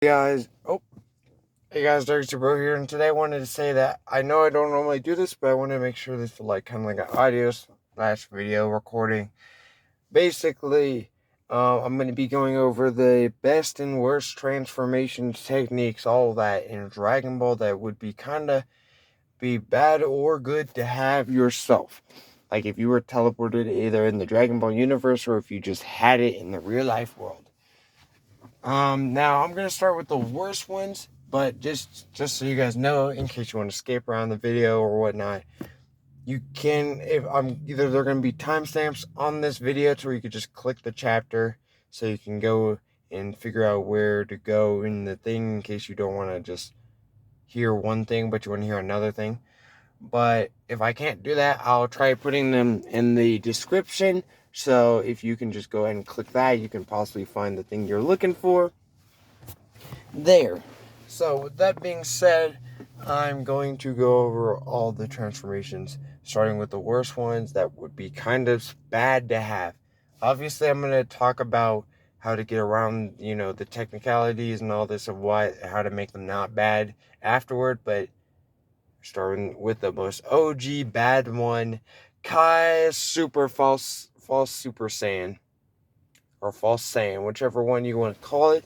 Hey guys, hey guys, Derek Bro here, and today I wanted to say that I know I don't normally do this, but I want to make sure this is kind of like an audio slash video recording. Basically, I'm going to be going over the best and worst transformation techniques, all that in Dragon Ball that would be kind of be bad or good to have yourself. Like if you were teleported either in the Dragon Ball universe or if you just had it in the real life world. Now I'm gonna start with the worst ones, but just so you guys know, in case you want to skip around the video or whatnot, you can. If I'm either they're gonna be timestamps on this video, to where you could just click the chapter, so you can go and figure out where to go in the thing, in case you don't want to just hear one thing, but you want to hear another thing. But if I can't do that, I'll try putting them in the description. So if you can just go ahead and click that, you can possibly find the thing you're looking for there. So with that being said, I'm going to go over all the transformations, starting with the worst ones that would be kind of bad to have. Obviously, I'm going to talk about how to get around, the technicalities and all this of how to make them not bad afterward, but starting with the most OG bad one, Kai Super False Super Saiyan, or False Saiyan, whichever one you want to call it.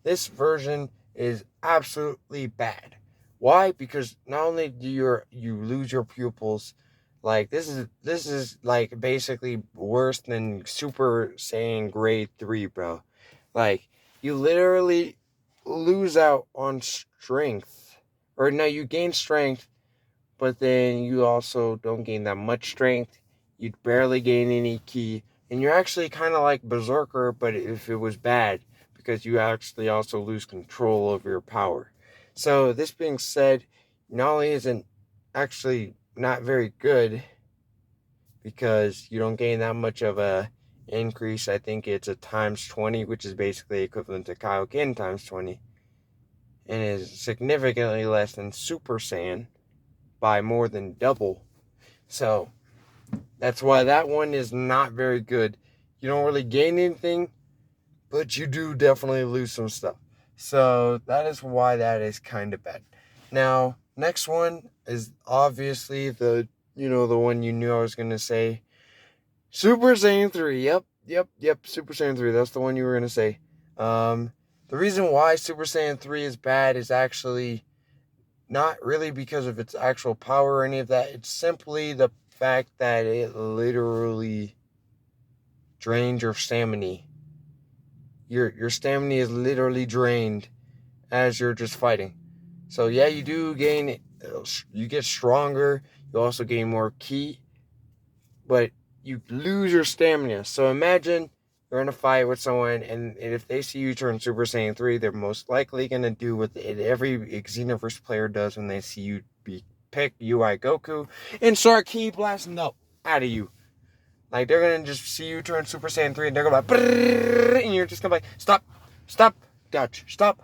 This version is absolutely bad. Why? Because not only do you lose your pupils, like this is like basically worse than Super Saiyan Grade 3, bro. Like you literally lose out on strength. Or no, you gain strength, but then you also don't gain that much strength. You barely gain any ki, and you're actually kind of like Berserker, but if it was bad, because you actually also lose control over your power. So this being said, not only isn't actually not very good, because you don't gain that much of a increase. I think it's a times 20, which is basically equivalent to Kaioken times 20, and is significantly less than Super Saiyan by more than double. So that's why that one is not very good. You don't really gain anything, but you do definitely lose some stuff. So that is why that is kind of bad. Now, next one is obviously the one you knew I was going to say. Super Saiyan 3. Yep. Super Saiyan 3. That's the one you were going to say. The reason why Super Saiyan 3 is bad is actually not really because of its actual power or any of that. It's simply the fact that it literally drains your stamina. Your stamina is literally drained as you're just fighting. So yeah, you do gain, you get stronger. You also gain more ki, but you lose your stamina. So imagine you're in a fight with someone, and if they see you turn Super Saiyan 3, they're most likely going to do what every Xenoverse player does when they see you pick UI Goku and start ki blasting the out of you. Like, they're going to just see you turn Super Saiyan 3, and they're going to be like, and you're just going to be like, stop, dodge, stop.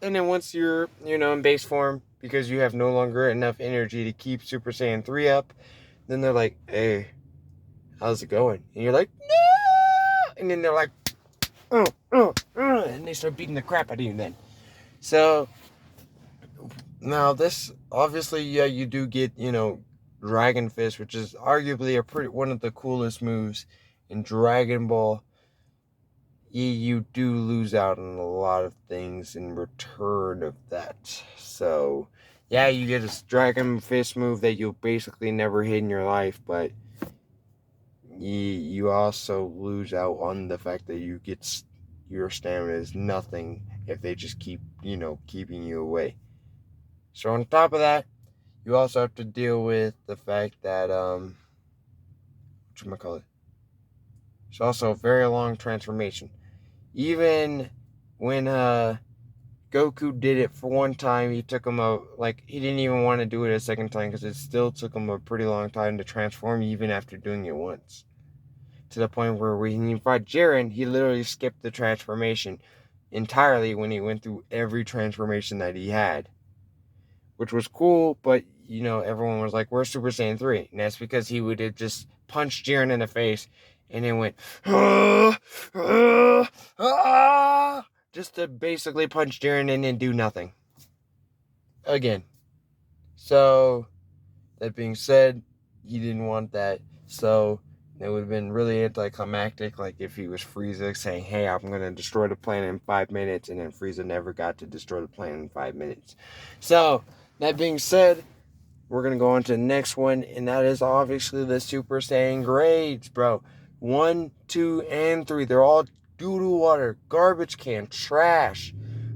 And then once you're, in base form, because you have no longer enough energy to keep Super Saiyan 3 up, then they're like, hey, how's it going? And you're like, no! And then they're like, and they start beating the crap out of you then. So, now this, obviously, yeah, you do get, Dragon Fist, which is arguably one of the coolest moves in Dragon Ball. You do lose out on a lot of things in return of that. So, yeah, you get a Dragon Fist move that you'll basically never hit in your life, but you also lose out on the fact that your stamina is nothing if they just keep, keeping you away. So on top of that, you also have to deal with the fact that, whatchamacallit, it's also a very long transformation. Even when, Goku did it for one time, he didn't even want to do it a second time, because it still took him a pretty long time to transform, even after doing it once. To the point where when he fought Jiren, he literally skipped the transformation entirely when he went through every transformation that he had. Which was cool, but, everyone was like, where's Super Saiyan 3? And that's because he would have just punched Jiren in the face and then went, just to basically punch Jiren in and do nothing. Again. So, that being said, he didn't want that. So, it would have been really anticlimactic, like if he was Frieza saying, hey, I'm going to destroy the planet in 5 minutes, and then Frieza never got to destroy the planet in 5 minutes. So, that being said, we're going to go on to the next one, and that is obviously the Super Saiyan grades, bro. 1, 2, and 3. They're all doo-doo water, garbage can, trash.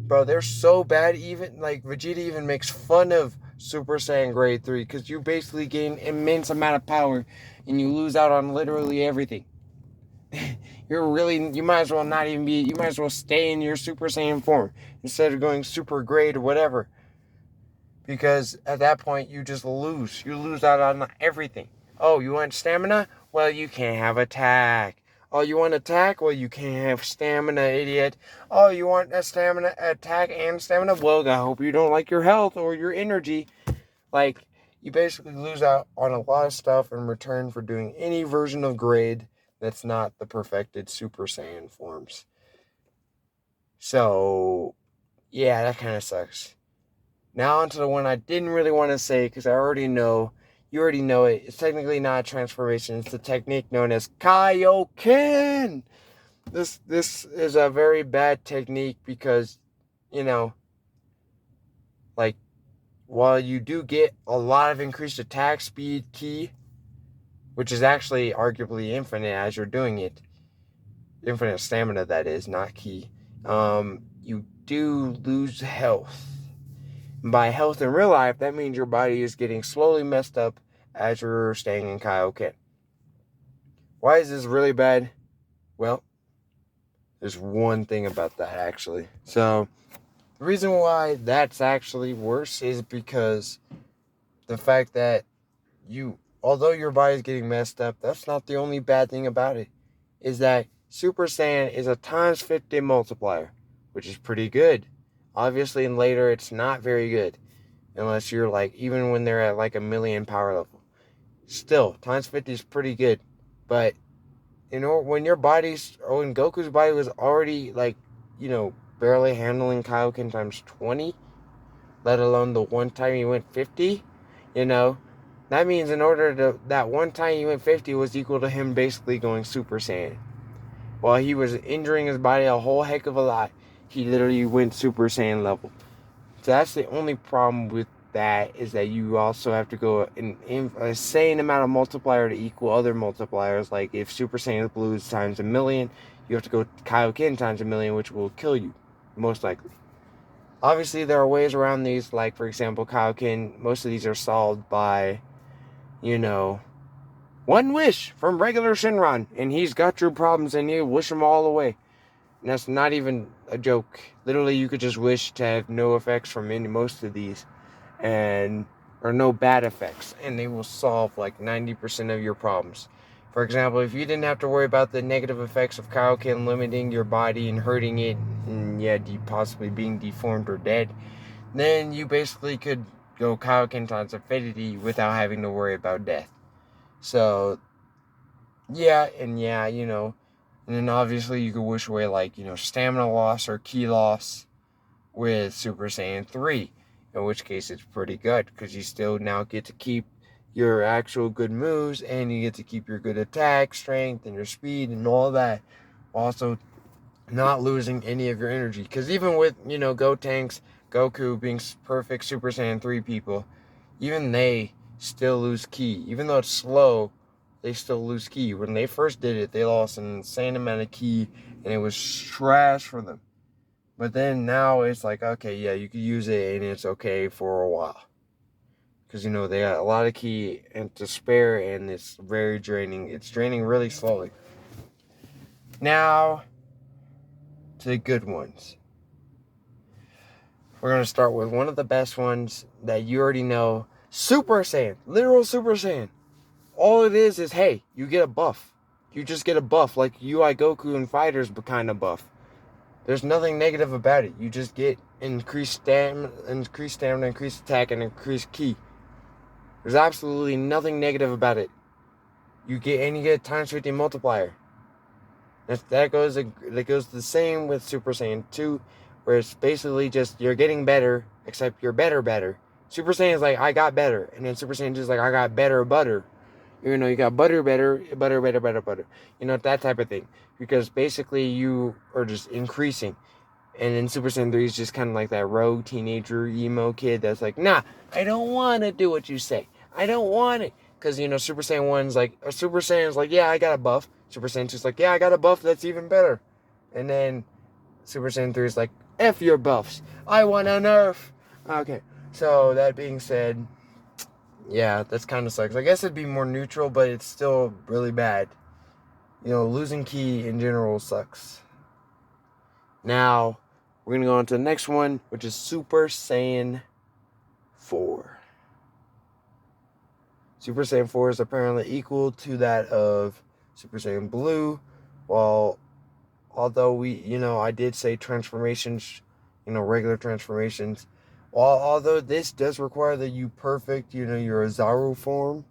Bro, they're so bad, even, like, Vegeta even makes fun of Super Saiyan grade 3, because you basically gain immense amount of power, and you lose out on literally everything. You might as well not even be, you might as well stay in your Super Saiyan form, instead of going super grade or whatever. Because at that point, you just lose. You lose out on everything. Oh, you want stamina? Well, you can't have attack. Oh, you want attack? Well, you can't have stamina, idiot. Oh, you want a stamina, attack and stamina? Well, I hope you don't like your health or your energy. Like, you basically lose out on a lot of stuff in return for doing any version of grade that's not the perfected Super Saiyan forms. So, yeah, that kind of sucks. Now onto the one I didn't really want to say because I already know. You already know it. It's technically not a transformation. It's the technique known as Kaioken. This is a very bad technique because, like, while you do get a lot of increased attack speed ki, which is actually arguably infinite as you're doing it, infinite stamina that is, not ki, you do lose health. By health in real life, that means your body is getting slowly messed up as you're staying in Kaioken. Why is this really bad? Well, there's one thing about that, actually. So, the reason why that's actually worse is because the fact that although your body's getting messed up, that's not the only bad thing about it. Is that Super Saiyan is a times 50 multiplier, which is pretty good. Obviously, in later, it's not very good. Unless you're like, even when they're at like 1,000,000 power level. Still, times 50 is pretty good. But, when when Goku's body was already like, barely handling Kaioken times 20, let alone the one time he went 50, that means that one time he went 50 was equal to him basically going Super Saiyan. While he was injuring his body a whole heck of a lot, he literally went Super Saiyan level. So that's the only problem with that, is that you also have to go an insane amount of multiplier to equal other multipliers. Like if Super Saiyan Blue is times 1,000,000, you have to go Kaioken times 1,000,000, which will kill you, most likely. Obviously, there are ways around these. Like, for example, Kaioken, most of these are solved by, one wish from regular Shenron, and he's got your problems, and you wish them all away. And that's not even a joke. Literally, you could just wish to have no effects from most of these, or no bad effects, and they will solve like 90% of your problems. For example, if you didn't have to worry about the negative effects of Kaioken limiting your body and hurting it, and possibly being deformed or dead, then you basically could go Kaioken times infinity without having to worry about death. So, and then obviously you could wish away like, stamina loss or ki loss with Super Saiyan 3. In which case it's pretty good, because you still now get to keep your actual good moves, and you get to keep your good attack, strength, and your speed, and all that. Also, not losing any of your energy. Because even with, Gotenks, Goku being perfect Super Saiyan 3 people, even they still lose ki. Even though it's slow, they still lose ki. When they first did it, they lost an insane amount of ki, and it was trash for them. But then now it's like, okay, yeah, you could use it, and it's okay for a while. Because, they got a lot of ki and to spare, and it's very draining. It's draining really slowly. Now, to the good ones. We're going to start with one of the best ones that you already know. Super Saiyan. Literal Super Saiyan. All it is, hey, you get a buff. You just get a buff, like UI Goku and Fighters kind of buff. There's nothing negative about it. You just get increased stamina, increased attack, and increased ki. There's absolutely nothing negative about it. You get a times 50 multiplier. That goes the same with Super Saiyan 2, where it's basically just you're getting better, except you're better. Super Saiyan is like, I got better. And then Super Saiyan 2 is like, I got better butter. You know, you got butter. You know, that type of thing. Because basically you are just increasing. And then Super Saiyan 3 is just kind of like that rogue teenager emo kid that's like, nah, I don't want to do what you say. I don't want it. Because, you know, Super Saiyan 1's like, Super Saiyan's like, yeah, I got a buff. Super Saiyan 2's like, yeah, I got a buff that's even better. And then Super Saiyan 3 is like, F your buffs. I want a nerf. Okay, so that being said, yeah, that's kind of sucks. I guess it'd be more neutral, but it's still really bad. You know, losing ki in general sucks. Now, we're going to go on to the next one, which is Super Saiyan 4. Super Saiyan 4 is apparently equal to that of Super Saiyan Blue, although I did say transformations, regular transformations, although this does require that you perfect, your Azaru form,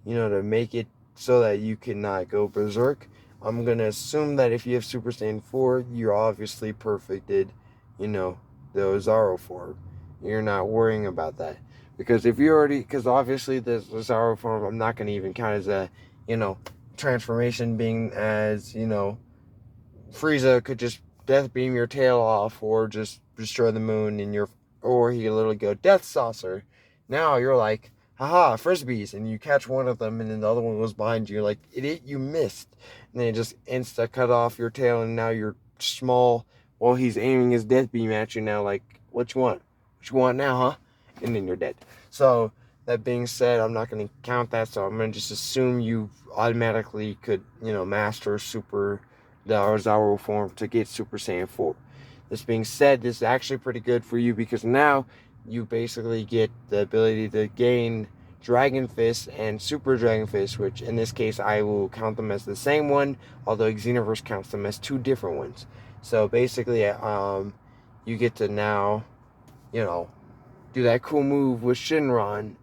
to make it so that you cannot go berserk. I'm going to assume that if you have Super Saiyan 4, you're obviously perfected, the Ozaru form. You're not worrying about that. Because because obviously the Ozaru form, I'm not going to even count as a, transformation, being as, Frieza could just death beam your tail off or just destroy the moon or he could literally go Death Saucer. Now you're like, haha, frisbees, and you catch one of them and then the other one goes behind you. You're like, idiot, you missed. And then it just insta cut off your tail and now you're small while he's aiming his death beam at you now, like, what you want? What you want now, huh? And then you're dead. So, that being said, I'm not going to count that, so I'm going to just assume you automatically could, master the Ozaru form to get Super Saiyan 4. This being said, this is actually pretty good for you because now you basically get the ability to gain Dragon Fist and Super Dragon Fist, which in this case I will count them as the same one, although Xenoverse counts them as two different ones. So basically, you get to now, do that cool move with Shenron,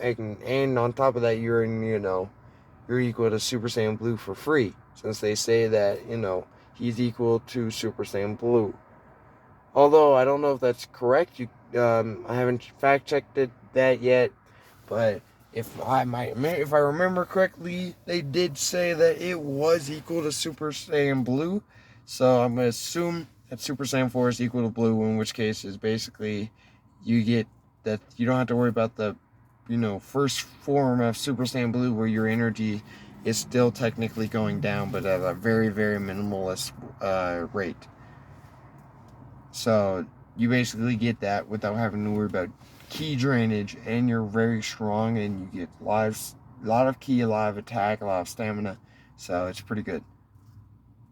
and on top of that, you're equal to Super Saiyan Blue for free, since they say that, he's equal to Super Saiyan Blue. Although, I don't know if that's correct. I haven't fact-checked that yet, but if I remember correctly, they did say that it was equal to Super Saiyan Blue, so I'm going to assume that Super Saiyan 4 is equal to Blue, in which case is basically you get that you don't have to worry about the first form of Super Saiyan Blue where your energy is still technically going down, but at a very, very minimalist rate. So you basically get that without having to worry about ki drainage, and you're very strong, and you get a lot of ki, a lot of attack, a lot of stamina. So it's pretty good.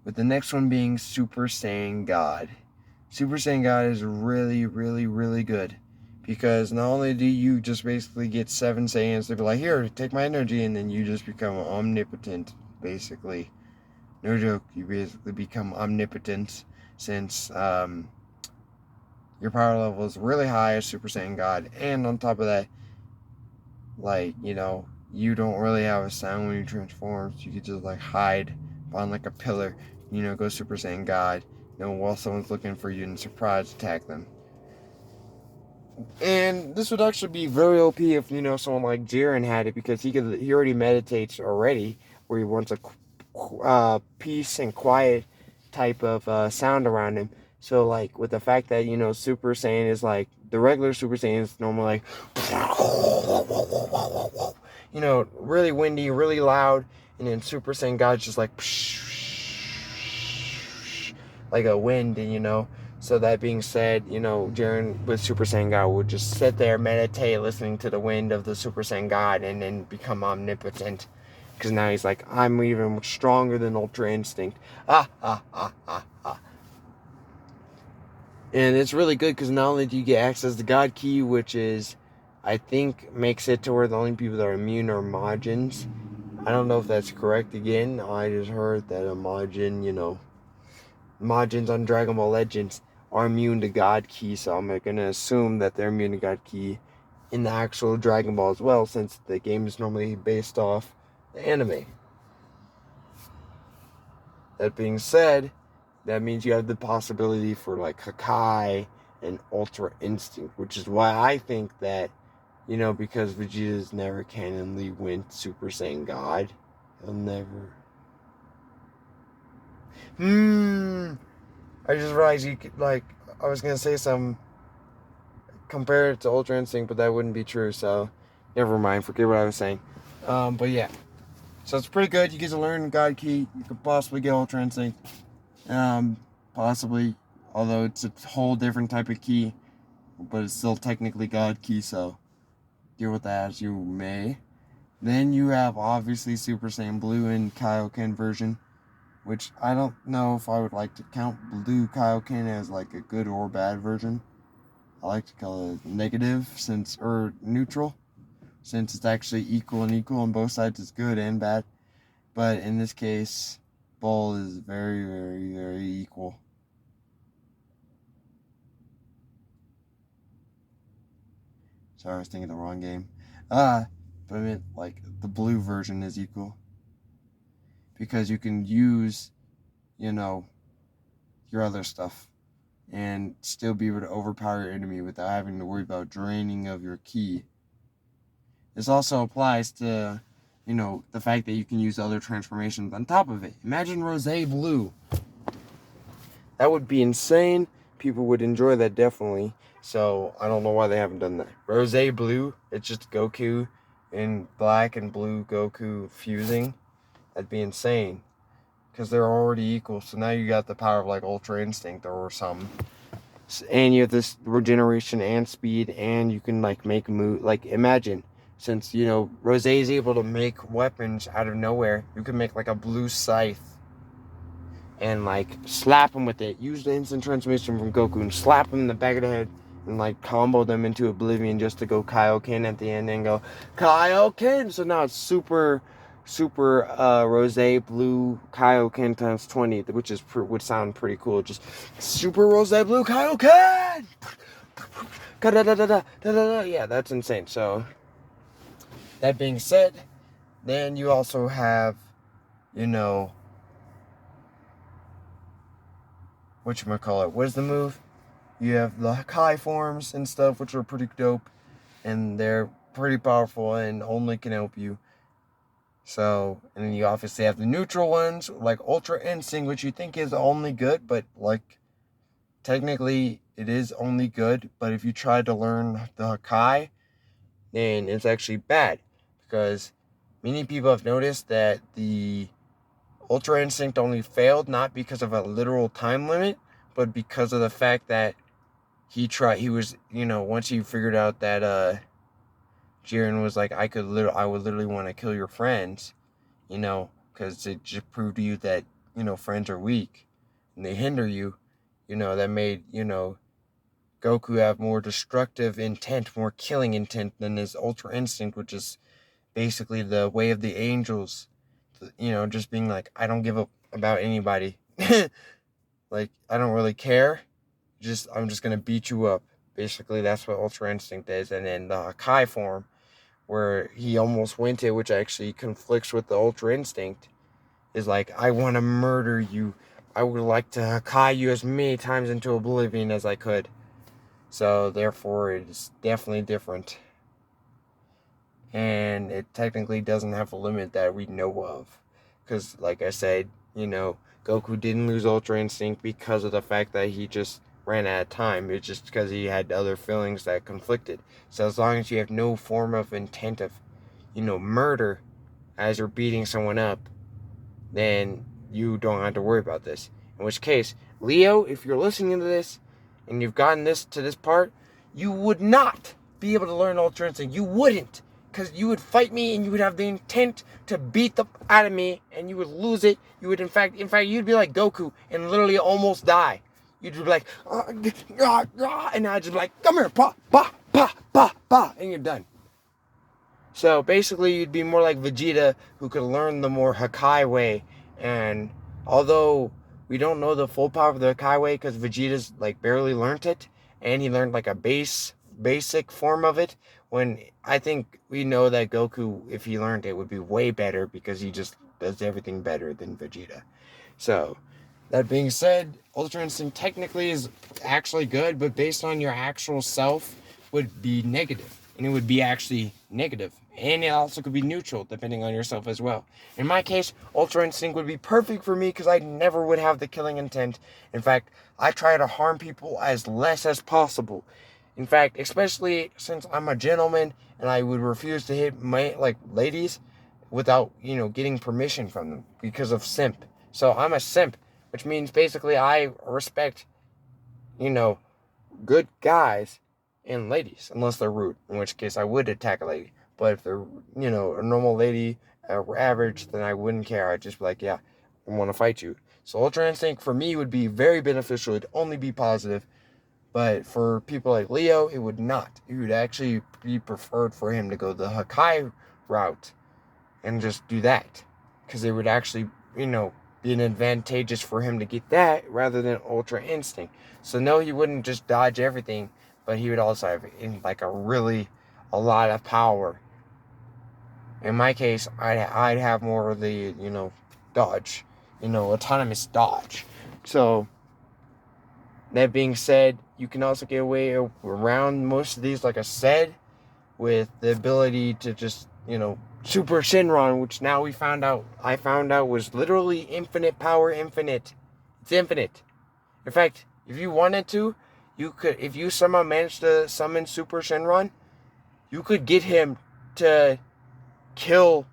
With the next one being Super Saiyan God. Super Saiyan God is really, really, really good. Because not only do you just basically get 7 Saiyans to be like, here, take my energy, and then you just become omnipotent, basically. No joke, you basically become omnipotent since your power level is really high as Super Saiyan God. And on top of that, you don't really have a sound when you transform. So you could just hide behind like a pillar, go Super Saiyan God, while someone's looking for you and surprise attack them. And this would actually be very OP if someone like Jiren had it, because he already meditates already, where he wants a peace and quiet type of sound around him. So with the fact that Super Saiyan is the regular Super Saiyan is normally really windy, really loud, and then Super Saiyan God's just like a wind, So that being said, Jiren with Super Saiyan God would just sit there, meditate, listening to the wind of the Super Saiyan God, and then become omnipotent. Because now he's like, I'm even stronger than Ultra Instinct. And it's really good because not only do you get access to God Ki, which is, I think, makes it to where the only people that are immune are Majins. I don't know if that's correct again. I just heard that a Majin, Majins on Dragon Ball Legends are immune to God Ki, so I'm going to assume that they're immune to God Ki in the actual Dragon Ball as well, since the game is normally based off the anime. That being said, that means you have the possibility for like Hakai and Ultra Instinct, which is why I think that, because Vegeta's never canonly went Super Saiyan God, he'll never. I just realized you could, I was gonna say some compare it to Ultra Instinct, but that wouldn't be true, so never mind, forget what I was saying. But yeah. So it's pretty good. You get to learn God Ki. You could possibly get Ultra Instinct. Possibly. Although it's a whole different type of Ki. But it's still technically God Ki, so deal with that as you may. Then you have obviously Super Saiyan Blue and Kaioken version. Which I don't know if I would like to count Blue Kaioken as like a good or bad version. I like to call it negative or neutral. Since it's actually equal and equal on both sides, it's good and bad. But in this case, Bull is very, very, very equal. Sorry, I was thinking the wrong game. But I meant like the blue version is equal. Because you can use, your other stuff and still be able to overpower your enemy without having to worry about draining of your ki. This also applies to, the fact that you can use other transformations on top of it. Imagine Rose Blue. That would be insane. People would enjoy that definitely. So I don't know why they haven't done that. Rose Blue, it's just Goku in black and blue Goku fusing. That'd be insane. Because they're already equal. So now you got the power of like Ultra Instinct or something. And you have this regeneration and speed, and you can like make move. Like imagine, since Rose is able to make weapons out of nowhere, you can make like a blue scythe and like slap him with it. Use the instant transmission from Goku and slap him in the back of the head and like combo them into oblivion just to go Kaioken at the end and go Kaioken. So now it's super Rose Blue Kaioken times 20, which would sound pretty cool. Just Super Rose Blue Kaioken. Yeah, that's insane. So that being said, then you also have, whatchamacallit, what is the move? You have the Hakai forms and stuff, which are pretty dope, and they're pretty powerful and only can help you. So, and then you obviously have the neutral ones, like Ultra Instinct, which you think is only good, but like, technically it is only good, but if you try to learn the Hakai, then it's actually bad, because many people have noticed that the Ultra Instinct only failed not because of a literal time limit, but because of the fact that once he figured out that Jiren was like, I would literally want to kill your friends, because it just proved to you that, friends are weak and they hinder you, that made, Goku have more destructive intent, more killing intent than his Ultra Instinct, which is basically the way of the angels, just being like, I don't give up about anybody. Like, I don't really care. I'm just going to beat you up. Basically, that's what Ultra Instinct is. And then the Hakai form, where he almost went it, which actually conflicts with the Ultra Instinct, is like, I want to murder you. I would like to Hakai you as many times into oblivion as I could. So, therefore, it is definitely different. And it technically doesn't have a limit that we know of. Because, like I said, Goku didn't lose Ultra Instinct because of the fact that he just ran out of time. It's just because he had other feelings that conflicted. So as long as you have no form of intent of, murder as you're beating someone up, then you don't have to worry about this. In which case, Leo, if you're listening to this and you've gotten to this part, you would not be able to learn Ultra Instinct. You wouldn't. Because you would fight me and you would have the intent to beat the out of me and you would lose it. You would, in fact, you'd be like Goku and literally almost die. You'd be like, and I'd just be like, come here, pa, and you're done. So basically, you'd be more like Vegeta, who could learn the more Hakai way. And although we don't know the full power of the Hakai way, because Vegeta's like barely learned it, and he learned like a basic form of it, when I think we know that Goku, if he learned it, would be way better because he just does everything better than Vegeta. So, that being said, Ultra Instinct technically is actually good, but based on your actual self would be negative. And it would be actually negative. And it also could be neutral, depending on yourself as well. In my case, Ultra Instinct would be perfect for me because I never would have the killing intent. In fact, I try to harm people as less as possible. In fact, especially since I'm a gentleman and I would refuse to hit ladies without, getting permission from them because of simp. So I'm a simp, which means basically I respect, good guys and ladies, unless they're rude, in which case I would attack a lady. But if they're, a normal lady, average, then I wouldn't care. I'd just be like, yeah, I want to fight you. So Ultra Instinct for me would be very beneficial. It'd only be positive. But for people like Leo, it would not. It would actually be preferred for him to go the Hakai route and just do that. Because it would actually, be an advantageous for him to get that rather than Ultra Instinct. So no, he wouldn't just dodge everything, but he would also have a lot of power. In my case, I'd have more of the, dodge, autonomous dodge. So that being said, you can also get away around most of these, like I said, with the ability to just, Super Shenron, which now I found out was literally infinite power, infinite. It's infinite. In fact, if you wanted to, you could, if you somehow managed to summon Super Shenron, you could get him to kill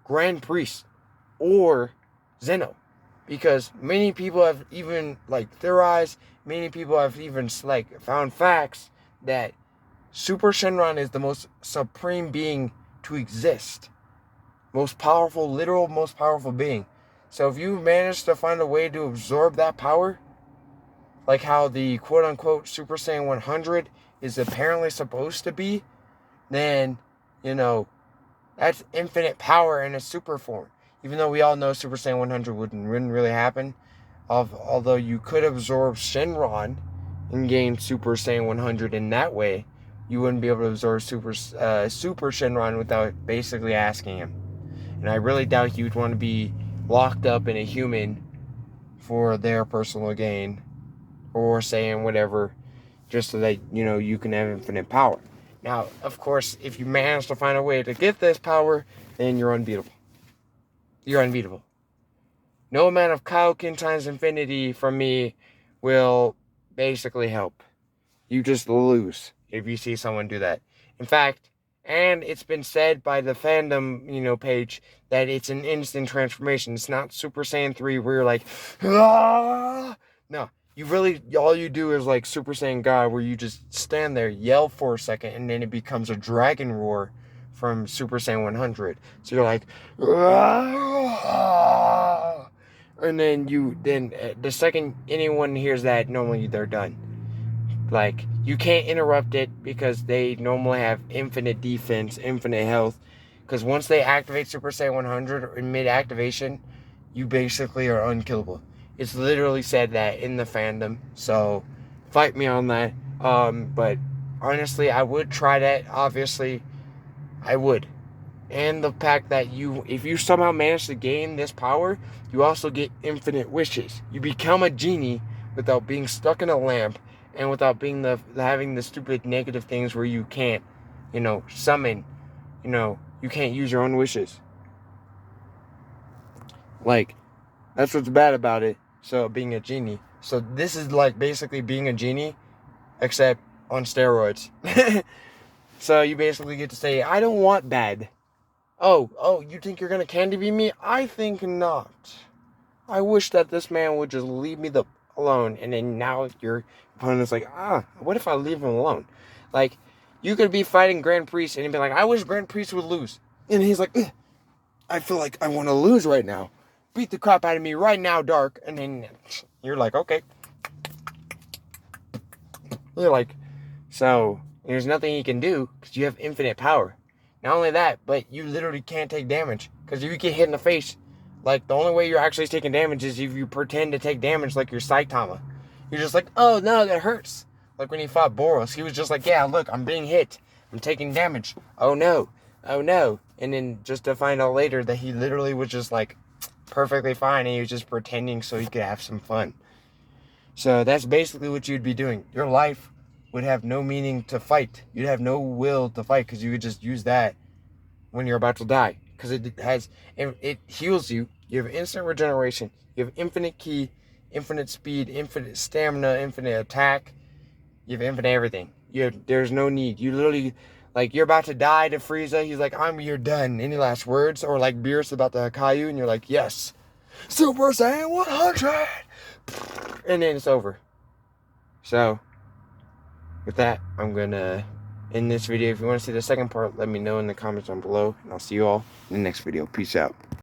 Grand Priest or Zeno. Because many people have even, theorized, many people have even, found facts that Super Shenron is the most supreme being to exist. Most powerful, literal most powerful being. So if you manage to find a way to absorb that power, like how the quote-unquote Super Saiyan 100 is apparently supposed to be, then, that's infinite power in a super form. Even though we all know Super Saiyan 100 wouldn't really happen. Although you could absorb Shenron and gain Super Saiyan 100 in that way, you wouldn't be able to absorb Super Shenron without basically asking him. And I really doubt you'd want to be locked up in a human for their personal gain or saying whatever just so that, you can have infinite power. Now, of course, if you manage to find a way to get this power, then you're unbeatable. You're unbeatable. No amount of Kaioken times infinity from me will basically help. You just lose if you see someone do that. In fact, and it's been said by the fandom, page that it's an instant transformation. It's not Super Saiyan 3 where you're like, ah! No, all you do is like Super Saiyan God where you just stand there, yell for a second, and then it becomes a dragon roar from Super Saiyan 100. So you're like, ah! And then the second anyone hears that, normally they're done. You can't interrupt it because they normally have infinite defense, infinite health. Because once they activate Super Saiyan 100 in mid-activation, you basically are unkillable. It's literally said that in the fandom. So, fight me on that. But honestly, I would try that. Obviously, I would. And the fact that if you somehow manage to gain this power, you also get infinite wishes. You become a genie without being stuck in a lamp. And without being having the stupid negative things where you can't, summon, you can't use your own wishes. That's what's bad about it. So, being a genie. So, this is basically being a genie, except on steroids. So, you basically get to say, I don't want bad. Oh, you think you're going to candy beam me? I think not. I wish that this man would just leave me alone. And then now your opponent's like, what if I leave him alone? You could be fighting Grand Priest and he'd be like, I wish Grand Priest would lose. And he's like, I feel like I want to lose right now. Beat the crap out of me right now, Dark. And then you're like, okay. You're like, so there's nothing you can do because you have infinite power. Not only that, but you literally can't take damage. Because if you get hit in the face, the only way you're actually taking damage is if you pretend to take damage like you're Saitama. You're just like, oh no, that hurts. Like when he fought Boros, he was just like, yeah, look, I'm being hit. I'm taking damage. Oh no. And then just to find out later that he literally was just like, perfectly fine and he was just pretending so he could have some fun. So that's basically what you'd be doing. Your life would have no meaning to fight. You'd have no will to fight because you would just use that when you're about to die. Because it heals you. You have instant regeneration. You have infinite ki, infinite speed, infinite stamina, infinite attack. You have infinite everything. There's no need. You literally, like, you're about to die to Frieza. He's like, you're done. Any last words? Or like Beerus about the Kaiju, and you're like, yes. Super Saiyan 100! And then it's over. So, with that, I'm gonna end this video. If you want to see the second part, let me know in the comments down below. And I'll see you all in the next video. Peace out.